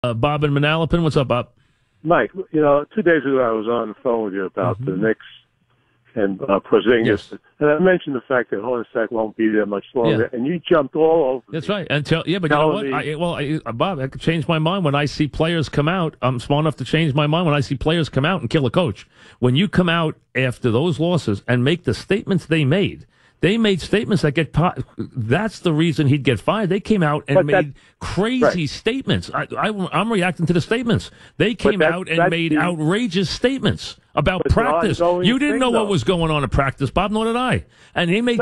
Bob in Manalapan. What's up, Bob? Mike, 2 days ago I was on the phone with you about the Knicks and Porzingis, Yes. and I mentioned the fact that Hornacek won't be there much longer, and you jumped all over. That's right. But you know what? Bob, I could change my mind when I see players come out. I'm smart enough to change my mind when I see players come out and kill a coach. When you come out after those losses and make the statements they made statements that get. That's the reason he'd get fired. They came out and made crazy statements. I'm reacting to the statements. They came out and made outrageous statements about practice. You didn't know what was going on in practice, Bob. Nor did I. And they made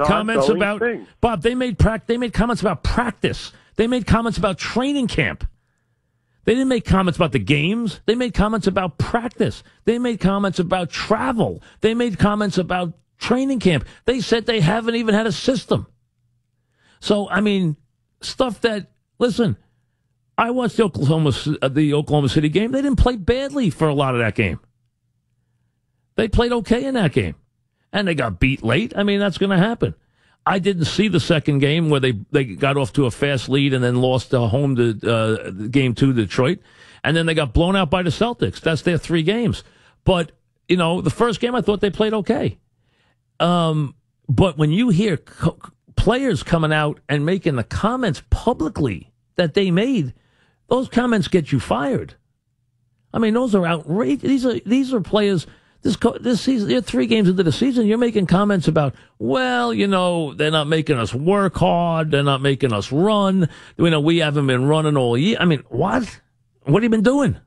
comments about Bob. They made comments about practice. They made comments about training camp. They didn't make comments about the games. They made comments about practice. They made comments about travel. They made comments about training camp. They said they haven't even had a system. So, I mean, stuff that, listen, I watched the Oklahoma City game. They didn't play badly for a lot of that game. They played okay in that game. And they got beat late. I mean, that's going to happen. I didn't see the second game where they got off to a fast lead and then lost home to game 2 Detroit. And then they got blown out by the Celtics. That's their 3 games. But, the first game I thought they played okay. But when you hear players coming out and making the comments publicly that they made, those comments get you fired. I mean, those are outrageous. These are players. This season, they're 3 games into the season. You're making comments about, they're not making us work hard. They're not making us run. We haven't been running all year. I mean, what? What have you been doing?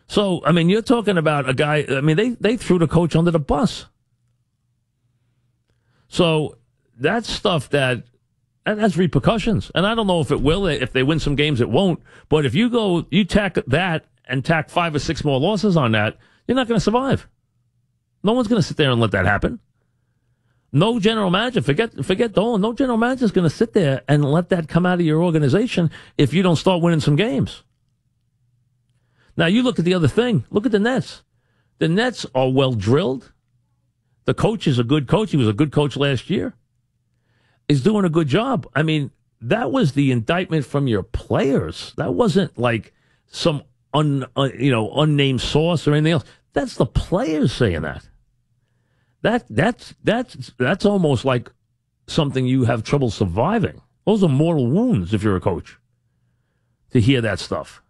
So, I mean, you're talking about a guy. I mean, they threw the coach under the bus. So that's stuff that has repercussions. And I don't know if it will. If they win some games, it won't. But if you tack that and tack 5 or 6 more losses on that, you're not going to survive. No one's going to sit there and let that happen. No general manager, forget Dolan, no general manager is going to sit there and let that come out of your organization if you don't start winning some games. Now, you look at the other thing. Look at the Nets. The Nets are well drilled. The coach is a good coach. He was a good coach last year. He's doing a good job. I mean, that was the indictment from your players. That wasn't like some unnamed source or anything else. That's the players saying that. That's almost like something you have trouble surviving. Those are mortal wounds if you're a coach, to hear that stuff.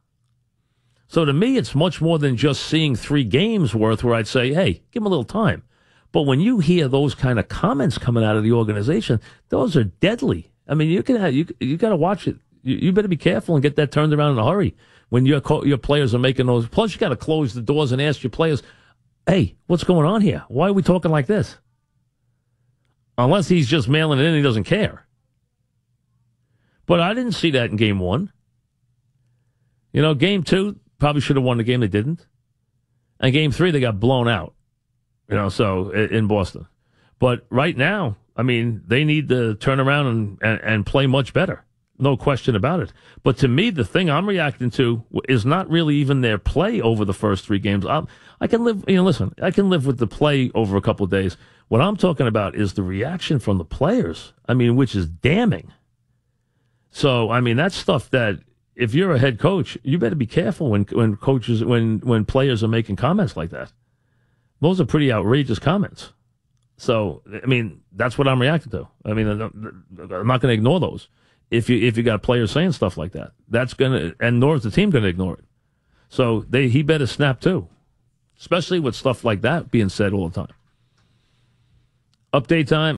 So to me, it's much more than just seeing 3 games worth where I'd say, hey, give him a little time. But when you hear those kind of comments coming out of the organization, those are deadly. I mean, you got to watch it. You better be careful and get that turned around in a hurry when your players are making those. Plus, you got to close the doors and ask your players, hey, what's going on here? Why are we talking like this? Unless he's just mailing it in, he doesn't care. But I didn't see that in game 1. Game 2 probably should have won the game. They didn't. And game 3, they got blown out. So in Boston. But right now, I mean, they need to turn around and play much better. No question about it. But to me, the thing I'm reacting to is not really even their play over the first 3 games. I can live, I can live with the play over a couple of days. What I'm talking about is the reaction from the players. I mean, which is damning. So, I mean, that's stuff that if you're a head coach, you better be careful when players are making comments like that. Those are pretty outrageous comments. So, I mean, that's what I'm reacting to. I mean, I'm not going to ignore those. If you got players saying stuff like that, that's gonna, and nor is the team going to ignore it. So he better snap too, especially with stuff like that being said all the time. Update time.